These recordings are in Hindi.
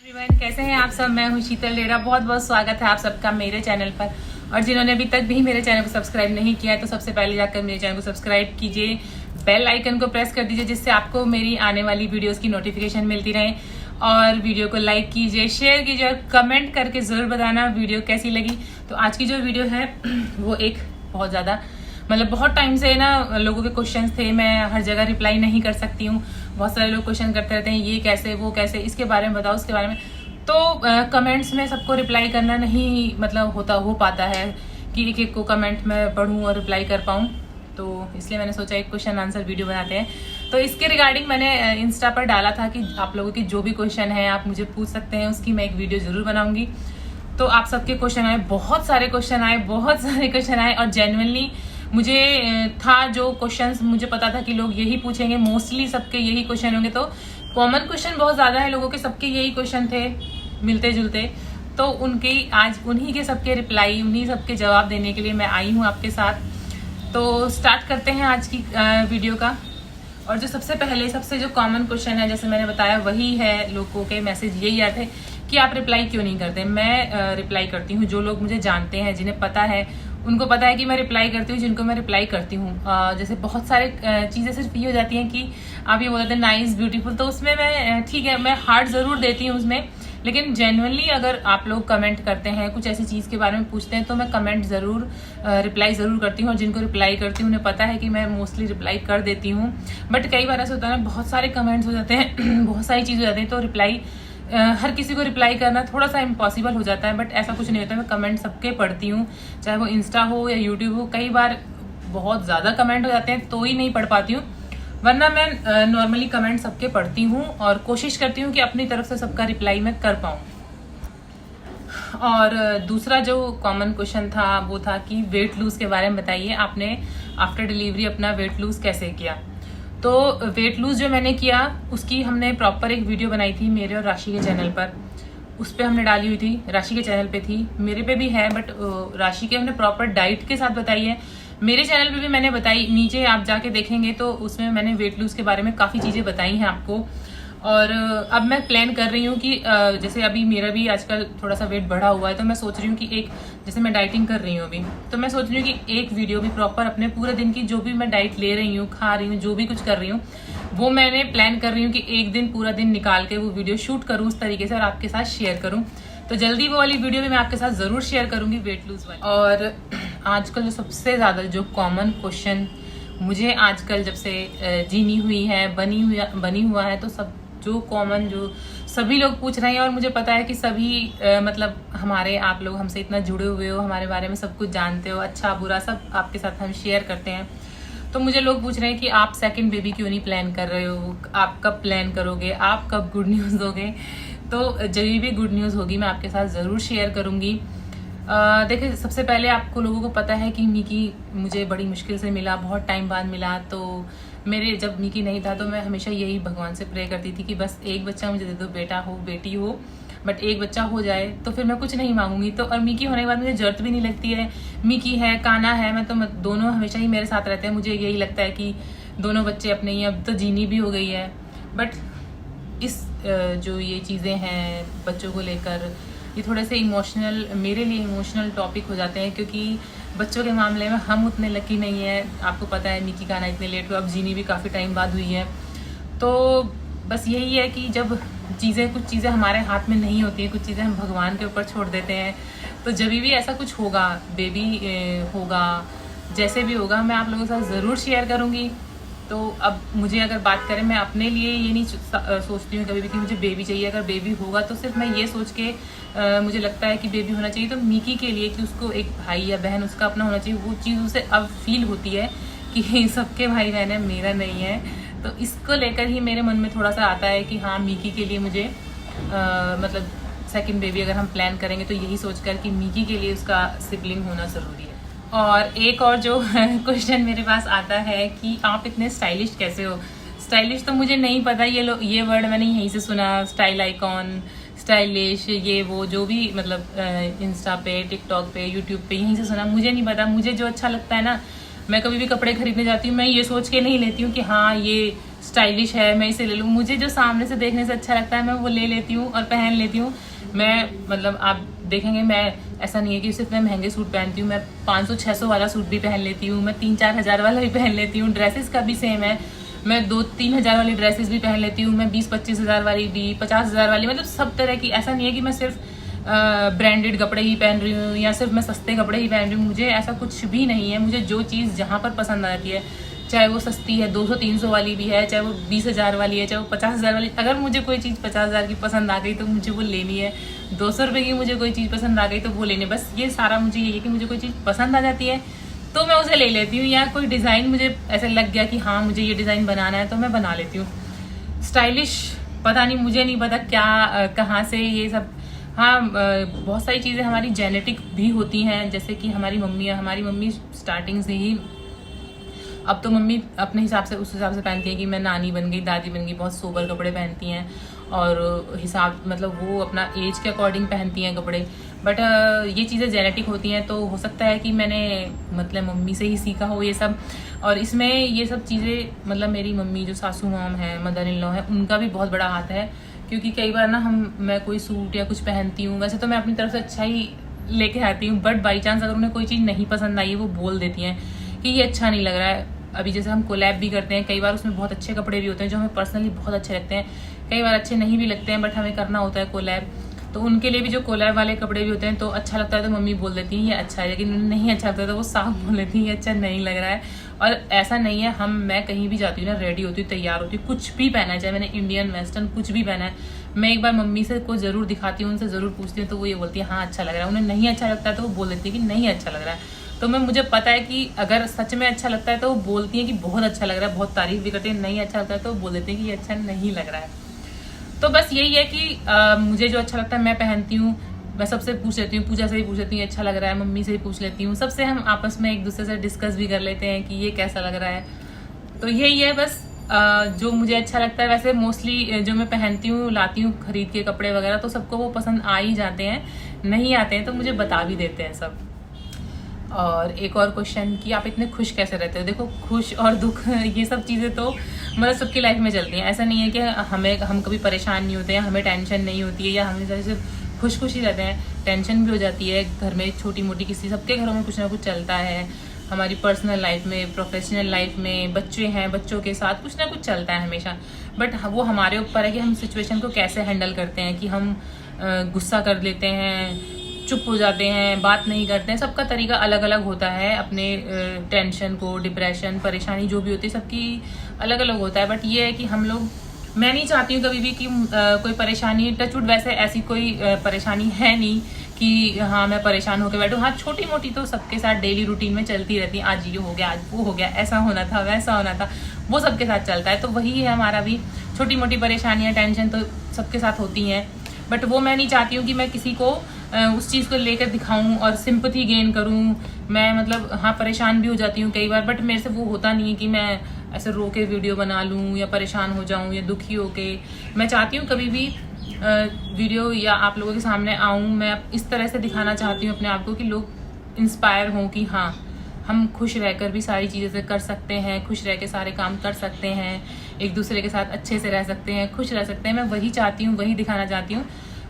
एवरीवन, कैसे हैं आप सब। मैं हूं शीतल डेरा। बहुत बहुत स्वागत है आप सबका मेरे चैनल पर। और जिन्होंने अभी तक भी मेरे चैनल को सब्सक्राइब नहीं किया है तो सबसे पहले जाकर मेरे चैनल को सब्सक्राइब कीजिए, बेल आइकन को प्रेस कर दीजिए जिससे आपको मेरी आने वाली वीडियोस की नोटिफिकेशन मिलती रहे। और वीडियो को लाइक कीजिए, शेयर कीजिए और कमेंट करके जरूर बताना वीडियो कैसी लगी। तो आज की जो वीडियो है वो एक बहुत ज्यादा बहुत टाइम से ना लोगों के क्वेश्चंस थे, मैं हर जगह रिप्लाई नहीं कर सकती हूँ। बहुत सारे लोग क्वेश्चन करते रहते हैं, ये कैसे वो कैसे, इसके बारे में बताओ, उसके बारे में। तो कमेंट्स में सबको रिप्लाई करना नहीं हो पाता है कि एक एक को कमेंट में पढ़ूं और रिप्लाई कर पाऊं। तो इसलिए मैंने सोचा एक क्वेश्चन आंसर वीडियो बनाते हैं। तो इसके रिगार्डिंग मैंने इंस्टा पर डाला था कि आप लोगों की जो भी क्वेश्चन है आप मुझे पूछ सकते हैं, उसकी मैं एक वीडियो जरूर बनाऊंगी। तो आप सबके क्वेश्चन आए, बहुत सारे क्वेश्चन आए और जेन्युइनली मुझे था जो क्वेश्चंस मुझे पता था कि लोग यही पूछेंगे, मोस्टली सबके यही क्वेश्चन होंगे। तो कॉमन क्वेश्चन बहुत ज्यादा है लोगों के, सबके यही क्वेश्चन थे मिलते जुलते। तो आज उन्हीं के सबके रिप्लाई, उन्हीं सबके जवाब देने के लिए मैं आई हूँ आपके साथ। तो स्टार्ट करते हैं आज की वीडियो का। और जो सबसे जो कॉमन क्वेश्चन है, जैसे मैंने बताया, वही है, लोगों के मैसेज यही आते हैं कि आप रिप्लाई क्यों नहीं करते। मैं रिप्लाई करती हूँ। जो लोग मुझे जानते हैं, जिन्हें पता है, उनको पता है कि मैं रिप्लाई करती हूँ। जिनको मैं रिप्लाई करती हूँ, जैसे बहुत सारे चीजें सिर्फ ये हो जाती हैं कि आप ये बोलते हैं नाइस ब्यूटीफुल, तो उसमें मैं ठीक है, मैं हार्ट जरूर देती हूँ उसमें। लेकिन जेन्युइनली अगर आप लोग कमेंट करते हैं, कुछ ऐसी चीज के बारे में पूछते हैं, तो मैं कमेंट जरूर रिप्लाई जरूर करती हूँ। और जिनको रिप्लाई करती हूँ उन्हें पता है कि मैं मोस्टली रिप्लाई कर देती हूँ। बट कई बार ऐसा होता है ना, बहुत सारे कमेंट्स हो जाते हैं बहुत सारी चीज हो जाती है, तो रिप्लाई हर किसी को रिप्लाई करना थोड़ा सा इम्पॉसिबल हो जाता है। बट ऐसा कुछ नहीं होता, मैं कमेंट सबके पढ़ती हूँ, चाहे वो इंस्टा हो या यूट्यूब हो। कई बार बहुत ज्यादा कमेंट हो जाते हैं तो ही नहीं पढ़ पाती हूँ, वरना मैं नॉर्मली कमेंट सबके पढ़ती हूँ और कोशिश करती हूँ कि अपनी तरफ से सबका रिप्लाई मैं कर पाऊँ। और दूसरा जो कॉमन क्वेश्चन था वो था कि वेट लूज के बारे में बताइए, आपने आफ्टर डिलीवरी अपना वेट लूज कैसे किया। तो वेट लूज जो मैंने किया उसकी हमने प्रॉपर एक वीडियो बनाई थी मेरे और राशि के चैनल पर। उस पर हमने डाली हुई थी, राशि के चैनल पे थी, मेरे पे भी है, बट राशि के हमने प्रॉपर डाइट के साथ बताई है। मेरे चैनल पे भी मैंने बताई, नीचे आप जाके देखेंगे तो उसमें मैंने वेट लूज के बारे में काफ़ी चीज़ें बताई हैं आपको। और अब मैं प्लान कर रही हूँ कि जैसे अभी मेरा भी आजकल थोड़ा सा वेट बढ़ा हुआ है, तो मैं सोच रही हूँ कि जैसे मैं डाइटिंग कर रही हूँ अभी, तो मैं सोच रही हूँ कि एक वीडियो भी प्रॉपर अपने पूरे दिन की जो भी मैं डाइट ले रही हूँ, खा रही हूँ, जो भी कुछ कर रही हूँ, वो मैंने प्लान कर रही हूँ कि एक दिन पूरा दिन निकाल के वो वीडियो शूट करूँ उस तरीके से और आपके साथ शेयर करूँ। तो जल्दी वो वाली वीडियो भी मैं आपके साथ जरूर शेयर करूंगी, वेट लूज वाली। और आजकल जो सबसे ज्यादा जो कॉमन क्वेश्चन मुझे आजकल जब से जीनी हुई है, बनी हुआ है, तो सब जो कॉमन जो सभी लोग पूछ रहे हैं, और मुझे पता है कि सभी हमारे आप लोग हमसे इतना जुड़े हुए हो, हमारे बारे में सब कुछ जानते हो, अच्छा बुरा सब आपके साथ हम शेयर करते हैं। तो मुझे लोग पूछ रहे हैं कि आप सेकंड बेबी क्यों नहीं प्लान कर रहे हो, आप कब प्लान करोगे, आप कब गुड न्यूज़ दोगे। तो जब भी गुड न्यूज़ होगी मैं आपके साथ ज़रूर शेयर करूँगी। देखिए, सबसे पहले आपको लोगों को पता है कि मिकी मुझे बड़ी मुश्किल से मिला, बहुत टाइम बाद मिला। तो जब मिकी नहीं था तो मैं हमेशा यही भगवान से प्रे करती थी कि बस एक बच्चा मुझे दे दो, बेटा हो बेटी हो, बट एक बच्चा हो जाए तो फिर मैं कुछ नहीं मांगूंगी। तो और मिकी होने के बाद मुझे जरूरत भी नहीं लगती है। मिकी है, काना है, दोनों हमेशा ही मेरे साथ रहते हैं। मुझे यही लगता है कि दोनों बच्चे अपने ही, अब तो जीनी भी हो गई है। बट जो ये चीज़ें हैं बच्चों को लेकर, ये थोड़े से इमोशनल, मेरे लिए इमोशनल टॉपिक हो जाते हैं, क्योंकि बच्चों के मामले में हम उतने लकी नहीं है। आपको पता है मिकी का आना इतने लेट हुआ, अब जीनी भी काफ़ी टाइम बाद हुई है। तो बस यही है कि जब कुछ चीज़ें हमारे हाथ में नहीं होती हैं, कुछ चीज़ें हम भगवान के ऊपर छोड़ देते हैं, तो जब भी ऐसा कुछ होगा, बेबी होगा, जैसे भी होगा, मैं आप लोगों के साथ ज़रूर शेयर करूँगी। तो अब मुझे अगर बात करें, मैं अपने लिए ये नहीं सोचती हूँ कभी भी कि मुझे बेबी चाहिए। अगर बेबी होगा तो सिर्फ मैं ये सोच के मुझे लगता है कि बेबी होना चाहिए, तो मिकी के लिए कि उसको एक भाई या बहन उसका अपना होना चाहिए। वो चीज़ उसे अब फील होती है कि सबके भाई बहन है, मेरा नहीं है। तो इसको लेकर ही मेरे मन में थोड़ा सा आता है कि हाँ, मिकी के लिए मुझे सेकेंड बेबी अगर हम प्लान करेंगे तो यही सोचकर कि मिकी के लिए उसका सिबलिंग होना ज़रूरी है। और एक और जो क्वेश्चन मेरे पास आता है कि आप इतने स्टाइलिश कैसे हो। स्टाइलिश तो मुझे नहीं पता, ये वर्ड मैंने यहीं से सुना, स्टाइल आइकॉन, स्टाइलिश, ये वो जो भी इंस्टा पे, टिकटॉक पे, यूट्यूब पे, यहीं से सुना। मुझे नहीं पता, मुझे जो अच्छा लगता है ना, मैं कभी भी कपड़े खरीदने जाती हूँ मैं ये सोच के नहीं लेती हूँ कि हाँ ये स्टाइलिश है, मैं इसे ले लूँ। मुझे जो सामने से देखने से अच्छा लगता है मैं वो ले लेती हूँ और पहन लेती हूँ। मैं मतलब आप देखेंगे, मैं ऐसा नहीं है कि सिर्फ मैं महंगे सूट पहनती हूँ, मैं 500-600 वाला सूट भी पहन लेती हूँ, मैं 3-4 हज़ार वाला भी पहन लेती हूँ। ड्रेसेस का भी सेम है, मैं 2-3 हज़ार वाली ड्रेसेस भी पहन लेती हूँ, मैं 20-25 हज़ार वाली भी, 50 हज़ार वाली, मतलब सब तरह की। ऐसा नहीं है कि मैं सिर्फ ब्रांडेड कपड़े ही पहन रही हूँ या सिर्फ मैं सस्ते कपड़े ही पहन रही हूँ। मुझे ऐसा कुछ भी नहीं है। मुझे जो चीज़ जहाँ पर पसंद आती है, चाहे वो सस्ती है 200-300 वाली भी है, चाहे वो 20 हज़ार वाली है, चाहे वो 50 हज़ार वाली, अगर मुझे कोई चीज़ 50 हज़ार की पसंद आ गई तो मुझे वो लेनी है। 200 रुपये की मुझे कोई चीज़ पसंद आ गई तो वो लेनी है। बस ये सारा मुझे ये है कि मुझे कोई चीज़ पसंद आ जाती है तो मैं उसे ले लेती हूँ, या कोई डिज़ाइन मुझे ऐसे लग गया कि हाँ मुझे ये डिज़ाइन बनाना है तो मैं बना लेती हूँ। स्टाइलिश पता नहीं, मुझे नहीं पता क्या कहाँ से ये सब। हाँ, बहुत सारी चीज़ें हमारी जेनेटिक भी होती हैं, जैसे कि हमारी मम्मी स्टार्टिंग से ही, अब तो मम्मी अपने हिसाब से उस हिसाब से पहनती है कि मैं नानी बन गई, दादी बन गई, बहुत सोबर कपड़े पहनती हैं और हिसाब मतलब वो अपना एज के अकॉर्डिंग पहनती हैं कपड़े। बट ये चीज़ें जेनेटिक होती हैं, तो हो सकता है कि मैंने मतलब मम्मी से ही सीखा हो ये सब। और इसमें ये सब चीज़ें मतलब मेरी मम्मी जो सासू मॉम है, मदर इन लॉ है, उनका भी बहुत बड़ा हाथ है। क्योंकि कई बार ना मैं कोई सूट या कुछ पहनती हूँ, वैसे तो मैं अपनी तरफ से अच्छा ही लेके आती हूँ, बट बाई चांस अगर उन्हें कोई चीज़ नहीं पसंद आई है, वो बोल देती हैं कि ये अच्छा नहीं लग रहा है। अभी जैसे हम कोलैब भी करते हैं, कई बार उसमें बहुत अच्छे कपड़े भी होते हैं जो हमें पर्सनली बहुत अच्छे लगते हैं, कई बार अच्छे नहीं भी लगते हैं, बट हमें करना होता है कोलैब। तो उनके लिए भी जो कोलैब वाले कपड़े भी होते हैं, तो अच्छा लगता है तो मम्मी बोल देती हैं ये अच्छा है, लेकिन नहीं अच्छा लगता है तो वो साफ बोल देती हैं ये अच्छा नहीं लग रहा है। और ऐसा नहीं है, मैं कहीं भी जाती हूँ ना, रेडी होती हूँ, तैयार होती हूँ, कुछ भी पहना है, चाहे मैंने इंडियन वेस्टर्न कुछ भी पहना है, मैं एक बार मम्मी से को जरूर दिखाती हूँ, उनसे ज़रूर पूछती हूँ, तो वो ये बोलती है हाँ अच्छा लग रहा है। उन्हें नहीं अच्छा लगता है तो वो बोल देती है कि नहीं अच्छा लग रहा है। तो मुझे पता है कि अगर सच में अच्छा लगता है तो वो बोलती हैं कि बहुत अच्छा लग रहा है, बहुत तारीफ भी करती है। नहीं अच्छा लगता है तो वो बोल देती हैं कि ये अच्छा नहीं लग रहा है। तो बस यही है कि मुझे जो अच्छा लगता है मैं पहनती हूँ। मैं सबसे पूछ लेती हूँ, पूजा से भी पूछ लेती हूँ अच्छा लग रहा है, मम्मी से भी पूछ लेती हूँ, सबसे हम आपस में एक दूसरे से डिस्कस भी कर लेते हैं कि ये कैसा लग रहा है। तो यही है बस, जो मुझे अच्छा लगता है। वैसे मोस्टली जो मैं पहनती हूँ, लाती हूँ खरीद के कपड़े वगैरह, तो सबको वो पसंद आ ही जाते हैं, नहीं आते हैं तो मुझे बता भी देते हैं सब। और एक और क्वेश्चन कि आप इतने खुश कैसे रहते हो। देखो, खुश और दुख ये सब चीज़ें तो मतलब सबकी लाइफ में चलती हैं। ऐसा नहीं है कि हम कभी परेशान नहीं होते हैं, हमें टेंशन नहीं होती है, या हम सिर्फ खुश ही रहते हैं। टेंशन भी हो जाती है घर में, छोटी मोटी, सबके घरों में कुछ ना कुछ चलता है। हमारी पर्सनल लाइफ में, प्रोफेशनल लाइफ में, बच्चे हैं, बच्चों के साथ कुछ ना कुछ चलता है हमेशा। बट वो हमारे ऊपर है कि हम सिचुएशन को कैसे हैंडल करते हैं, कि हम गुस्सा कर लेते हैं, चुप हो जाते हैं, बात नहीं करते हैं। सबका तरीका अलग अलग होता है अपने टेंशन को, डिप्रेशन, परेशानी जो भी होती है सबकी अलग अलग होता है। बट ये है कि हम लोग, मैं नहीं चाहती हूँ कभी भी कि कोई परेशानी, टचवुड वैसे ऐसी कोई परेशानी है नहीं कि हाँ मैं परेशान होकर बैठूँ। हाँ, छोटी मोटी तो सबके साथ डेली रूटीन में चलती रहती है, आज ये हो गया, आज वो हो गया, ऐसा होना था, वैसा होना था, वो सबके साथ चलता है। तो वही है हमारा भी, छोटी मोटी परेशानियाँ, टेंशन तो सबके साथ होती हैं। बट वो मैं नहीं चाहती हूँ कि मैं किसी को उस चीज़ को लेकर दिखाऊं और सिंपैथी गेन करूं। मैं मतलब हाँ परेशान भी हो जाती हूँ कई बार, बट मेरे से वो होता नहीं है कि मैं ऐसे रो के वीडियो बना लूँ या परेशान हो जाऊँ या दुखी हो के। मैं चाहती हूँ कभी भी वीडियो या आप लोगों के सामने आऊँ, मैं इस तरह से दिखाना चाहती हूँ अपने आप को कि लोग इंस्पायर हों कि हाँ हम खुश रहकर भी सारी चीज़ें से कर सकते हैं, खुश रह के सारे काम कर सकते हैं, एक दूसरे के साथ अच्छे से रह सकते हैं, खुश रह सकते हैं। मैं वही चाहती हूँ, वही दिखाना चाहती हूँ।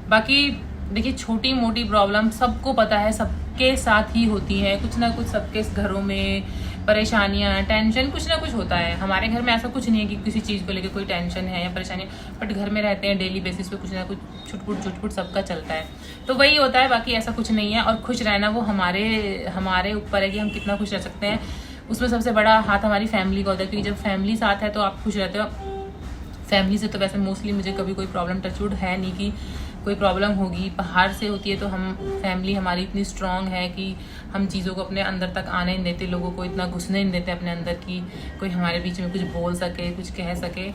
बाकी देखिए, छोटी मोटी प्रॉब्लम सबको पता है, सबके साथ ही होती है, कुछ ना कुछ सबके घरों में परेशानियाँ, टेंशन कुछ ना कुछ होता है। हमारे घर में ऐसा कुछ नहीं है कि किसी चीज़ को लेकर कोई टेंशन है या परेशानी, बट घर में रहते हैं, डेली बेसिस पे कुछ ना कुछ छुटपुट सबका चलता है, तो वही होता है। बाकी ऐसा कुछ नहीं है। और खुश रहना वो हमारे ऊपर है कि हम कितना खुश रह सकते हैं। उसमें सबसे बड़ा हाथ हमारी फैमिली का होता है, क्योंकि जब फैमिली साथ है तो आप खुश रहते हो। फैमिली से तो वैसे मोस्टली मुझे कभी कोई प्रॉब्लम टचवुड है नहीं कि कोई प्रॉब्लम होगी। बाहर से होती है तो हम, फैमिली हमारी इतनी स्ट्रांग है कि हम चीज़ों को अपने अंदर तक आने नहीं देते, लोगों को इतना घुसने नहीं देते अपने अंदर कि कोई हमारे बीच में कुछ बोल सके, कुछ कह सके।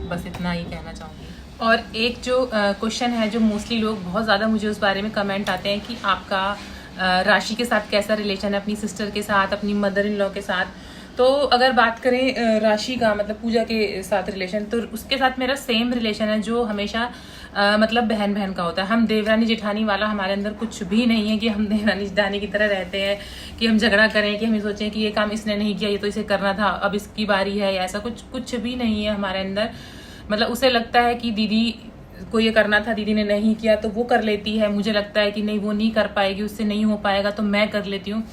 बस इतना ही कहना चाहूँगी। और एक जो क्वेश्चन है जो मोस्टली लोग बहुत ज़्यादा मुझे उस बारे में कमेंट आते हैं कि आपका राशि के साथ कैसा रिलेशन है, अपनी सिस्टर के साथ, अपनी मदर इन लॉ के साथ। तो अगर बात करें राशि का, मतलब पूजा के साथ रिलेशन, तो उसके साथ मेरा सेम रिलेशन है जो हमेशा मतलब बहन बहन का होता है। हम देवरानी जेठानी वाला हमारे अंदर कुछ भी नहीं है कि हम देवरानी जेठानी की तरह रहते हैं, कि हम झगड़ा करें, कि हम सोचें कि ये काम इसने नहीं किया, ये तो इसे करना था, अब इसकी बारी है, या ऐसा कुछ भी नहीं है हमारे अंदर। मतलब उसे लगता है कि दीदी को ये करना था, दीदी ने नहीं किया तो वो कर लेती है, मुझे लगता है कि नहीं वो नहीं कर पाएगी, उससे नहीं हो पाएगा तो मैं कर लेती हूँ।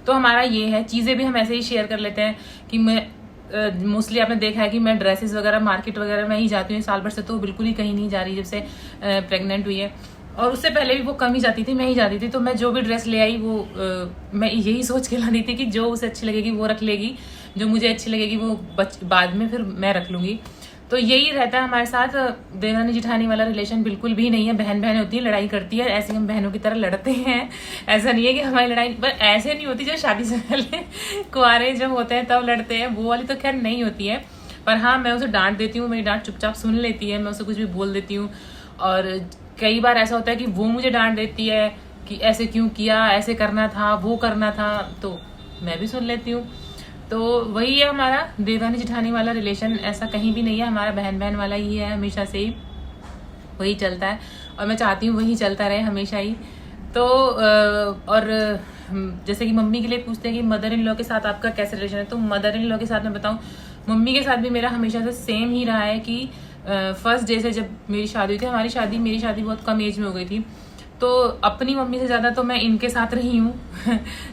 तो हमारा ये है, चीज़ें भी हम ऐसे ही शेयर कर लेते हैं कि मैं मोस्टली आपने देखा है कि मैं ड्रेसेस वगैरह मार्केट वगैरह में ही जाती हूँ। साल भर से तो बिल्कुल ही कहीं नहीं जा रही जब से प्रेग्नेंट हुई है, और उससे पहले भी वो कम ही जाती थी, मैं ही जाती थी। तो मैं जो भी ड्रेस ले आई वो मैं यही सोच के लाती थी कि जो उसे अच्छी लगेगी वो रख लेगी, जो मुझे अच्छी लगेगी वो बाद में फिर मैं रख लूँगी। तो यही रहता है हमारे साथ। देवरानी जिठानी वाला रिलेशन बिल्कुल भी नहीं है। बहन बहन होती है, लड़ाई करती है, ऐसे हम बहनों की तरह लड़ते हैं। ऐसा नहीं है कि हमारी लड़ाई पर ऐसे नहीं होती जो शादी से पहले कुंवारे जब होते हैं तब लड़ते हैं, वो वाली तो खैर नहीं होती है। पर हाँ, मैं उसे डांट देती हूँ, मेरी डांट चुपचाप सुन लेती है, मैं उसे कुछ भी बोल देती हूँ। और कई बार ऐसा होता है कि वो मुझे डांट देती है कि ऐसे क्यों किया, ऐसे करना था, वो करना था, तो मैं भी सुन लेती हूँ। तो वही है हमारा देवरानी जेठानी वाला रिलेशन। ऐसा कहीं भी नहीं है, हमारा बहन बहन वाला ही है, हमेशा से ही वही चलता है, और मैं चाहती हूँ वही चलता रहे हमेशा ही। तो और जैसे कि मम्मी के लिए पूछते हैं कि मदर इन लॉ के साथ आपका कैसे रिलेशन है, तो मदर इन लॉ के साथ मैं बताऊँ, मम्मी के साथ भी मेरा हमेशा से सेम ही रहा है कि फर्स्ट डे से जब मेरी शादी हुई थी, मेरी शादी बहुत कम एज में हो गई थी, तो अपनी मम्मी से ज़्यादा तो मैं इनके साथ रही हूँ।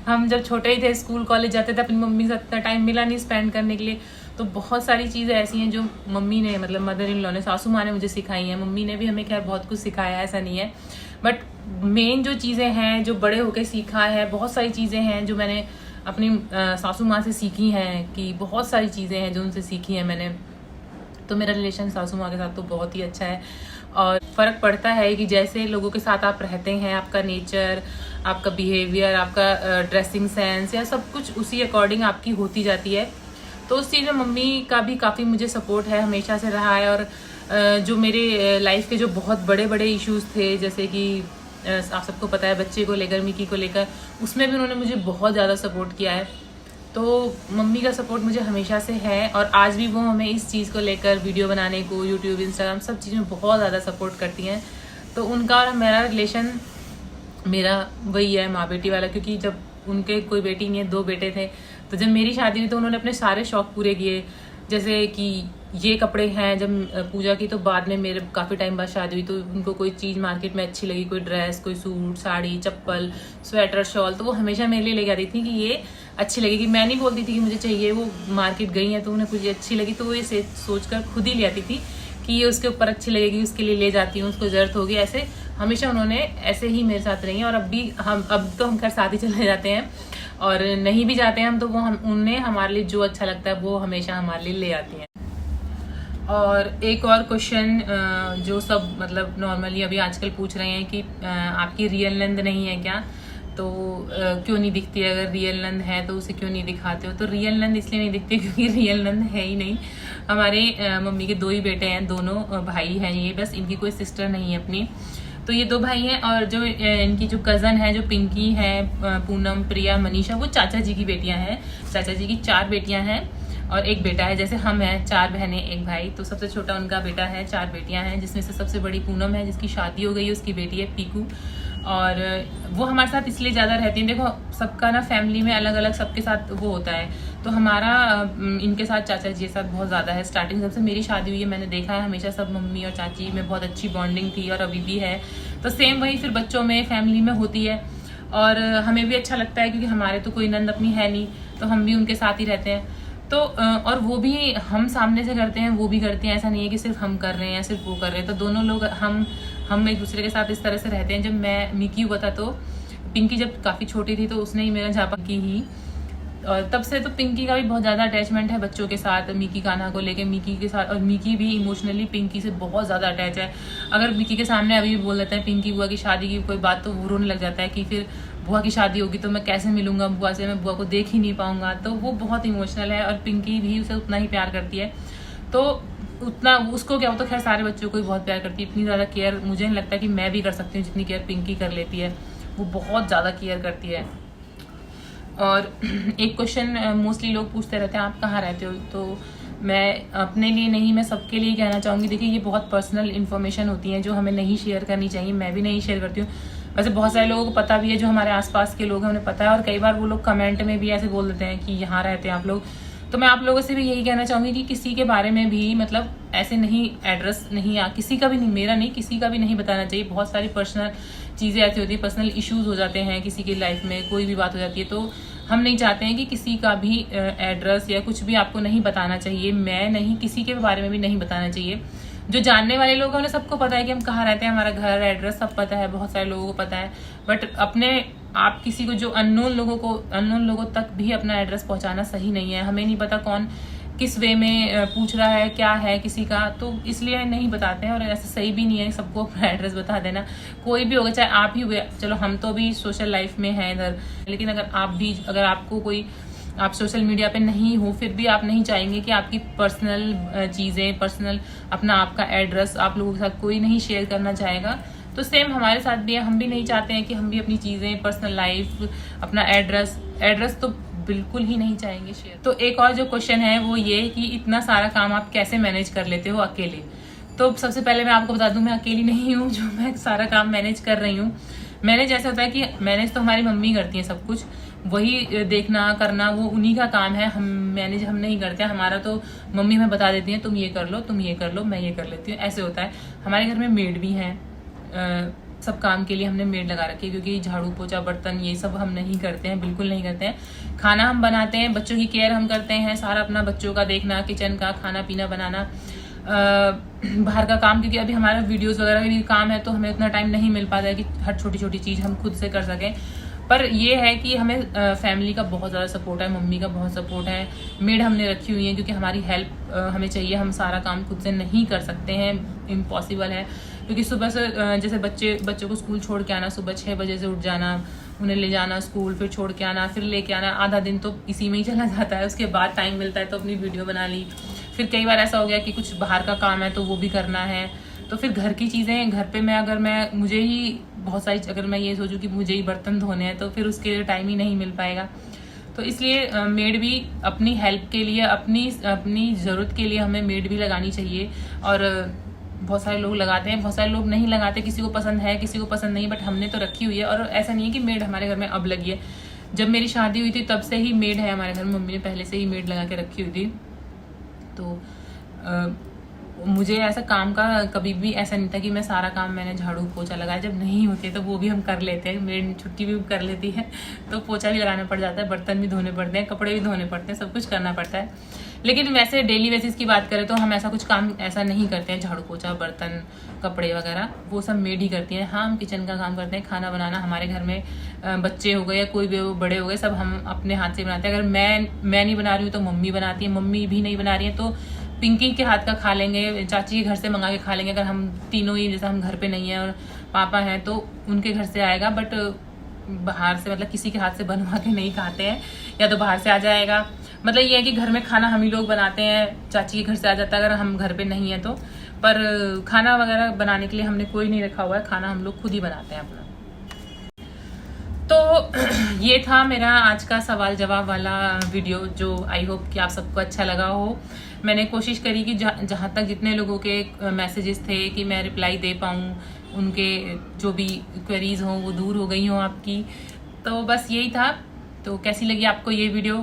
हम जब छोटे ही थे, स्कूल कॉलेज जाते थे, अपनी मम्मी के साथ इतना टाइम मिला नहीं स्पेंड करने के लिए। तो बहुत सारी चीज़ें ऐसी हैं जो मम्मी ने, मतलब मदर इन लॉ ने, सासू माँ ने मुझे सिखाई हैं। मम्मी ने भी हमें खैर बहुत कुछ सिखाया है, ऐसा नहीं है, बट मेन जो चीज़ें हैं जो बड़े होकर सीखा है, बहुत सारी चीज़ें हैं जो मैंने अपनी सासू माँ से सीखी हैं, कि बहुत सारी चीज़ें हैं जो उनसे सीखी हैं मैंने। तो मेरा रिलेशन सासू माँ के साथ तो बहुत ही अच्छा है। और फ़र्क पड़ता है कि जैसे लोगों के साथ आप रहते हैं, आपका नेचर, आपका बिहेवियर, आपका ड्रेसिंग सेंस, या सब कुछ उसी अकॉर्डिंग आपकी होती जाती है। तो उस चीज़ में मम्मी का भी काफ़ी मुझे सपोर्ट है, हमेशा से रहा है। और जो मेरे लाइफ के जो बहुत बड़े बड़े इश्यूज़ थे, जैसे कि आप सबको पता है बच्चे को लेकर, मिकी को लेकर, उसमें भी उन्होंने मुझे बहुत ज़्यादा सपोर्ट किया है। तो मम्मी का सपोर्ट मुझे हमेशा से है, और आज भी वो हमें इस चीज़ को लेकर, वीडियो बनाने को, यूट्यूब, इंस्टाग्राम, सब चीज़ में बहुत ज़्यादा सपोर्ट करती हैं। तो उनका और मेरा रिलेशन मेरा वही है, माँ बेटी वाला। क्योंकि जब उनके कोई बेटी नहीं है, 2 बेटे थे, तो जब मेरी शादी हुई तो उन्होंने अपने सारे शौक पूरे किए। जैसे कि ये कपड़े हैं, जब पूजा की तो बाद में मेरे काफ़ी टाइम बाद शादी हुई, तो उनको कोई चीज़ मार्केट में अच्छी लगी, कोई ड्रेस, कोई सूट, साड़ी, चप्पल, स्वेटर, शॉल, तो वो हमेशा मेरे लिए लेके आती थी कि ये अच्छी लगेगी। मैं नहीं बोलती थी कि मुझे चाहिए, वो मार्केट गई हैं तो उन्हें कुछ अच्छी लगी तो वो ये सोच कर खुद ही ले आती थी कि ये उसके ऊपर अच्छी लगेगी, उसके लिए ले जाती हूँ, उसको ज़रूरत होगी। ऐसे हमेशा उन्होंने ऐसे ही मेरे साथ रही हैं। और अब तो हम खैर साथ ही चले जाते हैं, और नहीं भी जाते हैं हम तो वो उन्हें हमारे लिए जो अच्छा लगता है वो हमेशा हमारे लिए ले आती हैं। और एक और क्वेश्चन जो सब मतलब नॉर्मली अभी आजकल पूछ रहे हैं कि आपकी रियल नंद नहीं है क्या, तो क्यों नहीं दिखती है, अगर रियल नंद है तो उसे क्यों नहीं दिखाते हो। तो रियल नंद इसलिए नहीं दिखती क्योंकि रियल नंद है ही नहीं। हमारे मम्मी के 2 ही बेटे हैं, दोनों भाई हैं ये, बस इनकी कोई सिस्टर नहीं है अपनी। तो ये 2 भाई हैं, और जो इनकी जो कज़न है, जो पिंकी है, पूनम, प्रिया, मनीषा, वो चाचा जी की बेटियां हैं। चाचा जी की 4 बेटियां हैं और 1 बेटा है। जैसे हम हैं 4 बहनें 1 भाई, तो सबसे छोटा उनका बेटा है, 4 बेटियां हैं, जिसमें से सबसे बड़ी पूनम है, जिसकी शादी हो गई है, उसकी बेटी है पीकू। और वो हमारे साथ इसलिए ज़्यादा रहती हैं, देखो सबका ना फैमिली में अलग अलग सबके साथ वो होता है, तो हमारा इनके साथ, चाचा जी के साथ बहुत ज़्यादा है। स्टार्टिंग जब से मेरी शादी हुई है मैंने देखा है, हमेशा सब मम्मी और चाची में बहुत अच्छी बॉन्डिंग थी, और अभी भी है। तो सेम वही फिर बच्चों में, फैमिली में होती है, और हमें भी अच्छा लगता है क्योंकि हमारे तो कोई नंद अपनी है नहीं, तो हम भी उनके साथ ही रहते हैं। तो और वो भी हम सामने से करते हैं, वो भी करते हैं, ऐसा नहीं है कि सिर्फ हम कर रहे हैं या सिर्फ वो कर रहे हैं। तो दोनों लोग हम एक दूसरे के साथ इस तरह से रहते हैं। जब मैं मिकी हुआ था तो पिंकी जब काफ़ी छोटी थी तो उसने ही मेरा झापा की ही, और तब से तो पिंकी का भी बहुत ज़्यादा अटैचमेंट है बच्चों के साथ, मिकी कान्हा को लेके, मिकी के साथ। और मिकी भी इमोशनली पिंकी से बहुत ज़्यादा अटैच है। अगर मिकी के सामने अभी भी बोल देते हैं पिंकी बुआ की शादी की कोई बात, तो वो रोने लग जाता है कि फिर बुआ की शादी होगी तो मैं कैसे मिलूंगा बुआ से, मैं बुआ को देख ही नहीं पाऊंगा। तो वो बहुत इमोशनल है, और पिंकी भी उसे उतना ही प्यार करती है। तो उतना उसको क्या होता है, खैर सारे बच्चों को भी बहुत प्यार करती है। इतनी ज़्यादा केयर मुझे नहीं लगता कि मैं भी कर सकती हूँ जितनी केयर पिंकी कर लेती है, वो बहुत ज़्यादा केयर करती है। और एक क्वेश्चन मोस्टली लोग पूछते रहते हैं, आप कहाँ रहते हो, तो मैं अपने लिए नहीं, मैं सबके लिए कहना चाहूँगी। देखिए ये बहुत पर्सनल इन्फॉर्मेशन होती हैं जो हमें नहीं शेयर करनी चाहिए, मैं भी नहीं शेयर करती हूँ। वैसे बहुत सारे लोगों को पता भी है, जो हमारे आसपास के लोग हैं उन्हें पता है, और कई बार वो लोग कमेंट में भी ऐसे बोल देते हैं कि यहाँ रहते हैं आप लोग। तो मैं आप लोगों से भी यही कहना चाहूँगी कि किसी के बारे में भी मतलब ऐसे नहीं, एड्रेस नहीं, किसी का भी नहीं, मेरा नहीं, किसी का भी नहीं बताना चाहिए। बहुत सारी पर्सनल चीज़ें ऐसी होती है, पर्सनल इश्यूज हो जाते हैं किसी की लाइफ में, कोई भी बात हो जाती है, तो हम नहीं चाहते हैं कि किसी का भी एड्रेस या कुछ भी आपको नहीं बताना चाहिए। मैं नहीं, किसी के बारे में भी नहीं बताना चाहिए। जो जानने वाले लोग हैं उन्हें सबको पता है कि हम कहाँ रहते हैं, हमारा घर, एड्रेस सब पता है, बहुत सारे लोगों को पता है। बट अपने आप किसी को, जो अननोन लोगों तक भी अपना एड्रेस पहुंचाना सही नहीं है। हमें नहीं पता कौन किस वे में पूछ रहा है, क्या है किसी का, तो इसलिए नहीं बताते हैं। और ऐसा सही भी नहीं है सबको अपना एड्रेस बता देना। कोई भी होगा, चाहे आप ही हुए, चलो हम तो भी सोशल लाइफ में हैं इधर, लेकिन अगर आपको कोई, आप सोशल मीडिया पे नहीं हो, फिर भी आप नहीं चाहेंगे कि आपकी पर्सनल चीज़ें, पर्सनल अपना आपका एड्रेस आप लोगों के साथ कोई नहीं शेयर करना चाहेगा। तो सेम हमारे साथ भी है, हम भी नहीं चाहते हैं कि हम भी अपनी चीज़ें, पर्सनल लाइफ, अपना एड्रेस तो बिल्कुल ही नहीं चाहेंगे शेयर। तो एक और जो क्वेश्चन है वो ये कि इतना सारा काम आप कैसे मैनेज कर लेते हो अकेले। तो सबसे पहले मैं आपको बता दूं, मैं अकेली नहीं हूँ जो मैं सारा काम मैनेज कर रही हूँ। मैनेज ऐसा होता है कि मैनेज तो हमारी मम्मी करती है सब कुछ, वही देखना करना वो उन्हीं का काम है। हम मैनेज हम नहीं करते हैं, हमारा तो मम्मी हमें बता देती है तुम ये कर लो, तुम ये कर लो, मैं ये कर लेती हूँ, ऐसे होता है। हमारे घर में मेड भी है, सब काम के लिए हमने मेड लगा रखी है, क्योंकि झाड़ू पोछा बर्तन ये सब हम नहीं करते हैं, बिल्कुल नहीं करते हैं। खाना हम बनाते हैं, बच्चों की केयर हम करते हैं, सारा अपना बच्चों का देखना, किचन का खाना पीना बनाना, बाहर का काम, क्योंकि अभी हमारा वीडियोस वगैरह का भी काम है, तो हमें उतना टाइम नहीं मिल पाता है कि हर छोटी छोटी चीज़ हम खुद से कर सकें। पर ये है कि हमें फैमिली का बहुत ज़्यादा सपोर्ट है, मम्मी का बहुत सपोर्ट है। मेड हमने रखी हुई है क्योंकि हमारी हेल्प हमें चाहिए, हम सारा काम खुद से नहीं कर सकते हैं, इम्पॉसिबल है। क्योंकि सुबह से जैसे बच्चों को स्कूल छोड़ के आना, सुबह 6 बजे से उठ जाना, उन्हें ले जाना स्कूल, फिर छोड़ के आना, फिर लेके आना, आधा दिन तो इसी में ही चला जाता है। उसके बाद टाइम मिलता है तो अपनी वीडियो बना ली। फिर कई बार ऐसा हो गया कि कुछ बाहर का काम है तो वो भी करना है। तो फिर घर की चीज़ें, घर पे मुझे ही बहुत सारी, अगर मैं ये सोचूं कि मुझे ही बर्तन धोने हैं तो फिर उसके लिए टाइम ही नहीं मिल पाएगा। तो इसलिए मेड भी अपनी हेल्प के लिए, अपनी ज़रूरत के लिए हमें मेड भी लगानी चाहिए। और बहुत सारे लोग लगाते हैं, बहुत सारे लोग नहीं लगाते, किसी को पसंद है किसी को पसंद नहीं, बट हमने तो रखी हुई है। और ऐसा नहीं है कि मेड हमारे घर में अब लगी है, जब मेरी शादी हुई थी तब से ही मेड है हमारे घर में, मम्मी ने पहले से ही मेड लगा के रखी हुई थी। तो मुझे ऐसा काम का कभी भी ऐसा नहीं था कि मैं सारा काम मैंने झाड़ू पोछा लगाया, जब नहीं होते तो वो भी हम कर लेते हैं, मेड छुट्टी भी कर लेती है तो पोछा भी लगाना पड़ जाता है, बर्तन भी धोने पड़ते हैं, कपड़े भी धोने पड़ते हैं, सब कुछ करना पड़ता है। लेकिन वैसे डेली बेसिस की बात करें तो हम ऐसा कुछ काम ऐसा नहीं करते हैं, झाड़ू पोछा बर्तन कपड़े वगैरह वो सब मेड ही करती हैं। हाँ, हम किचन का काम करते हैं, खाना बनाना हमारे घर में बच्चे हो गए या कोई भी बड़े हो गए, सब हम अपने हाथ से बनाते हैं। अगर मैं नहीं बना रही हूँ तो मम्मी बनाती है, मम्मी भी नहीं बना रही है तो पिंकी के हाथ का खा लेंगे, चाची के घर से मंगा के खा लेंगे। अगर हम तीनों ही, जैसे हम घर पे नहीं है और पापा हैं तो उनके घर से आएगा, बट बाहर से मतलब किसी के हाथ से बनवा के नहीं खाते हैं, या तो बाहर से आ जाएगा। मतलब ये है कि घर में खाना हम ही लोग बनाते हैं, चाची के घर से आ जाता है अगर हम घर पे नहीं है तो। पर खाना वगैरह बनाने के लिए हमने कोई नहीं रखा हुआ है, खाना हम लोग खुद ही बनाते हैं अपना। तो ये था मेरा आज का सवाल जवाब वाला वीडियो, जो आई होप कि आप सबको अच्छा लगा हो। मैंने कोशिश करी कि जहाँ तक जितने लोगों के मैसेजेस थे कि मैं रिप्लाई दे पाऊँ, उनके जो भी क्वेरीज हों वो दूर हो गई हों आपकी। तो बस यही था। तो कैसी लगी आपको ये वीडियो?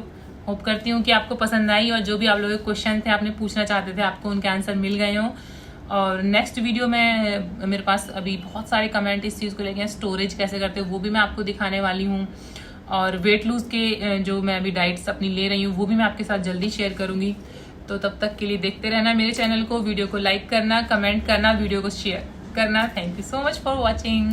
होप करती हूँ कि आपको पसंद आई, और जो भी आप लोगों के क्वेश्चन थे, आपने पूछना चाहते थे, आपको उनके आंसर मिल गए हों। और नेक्स्ट वीडियो में मेरे पास अभी बहुत सारे कमेंट इस चीज़ को लेके हैं, स्टोरेज कैसे करते हो वो भी मैं आपको दिखाने वाली हूँ। और वेट लूज के जो मैं अभी डाइट्स अपनी ले रही हूँ वो भी मैं आपके साथ जल्दी शेयर करूँगी। तो तब तक के लिए देखते रहना मेरे चैनल को, वीडियो को लाइक करना, कमेंट करना, वीडियो को शेयर करना। Thank you so much for watching.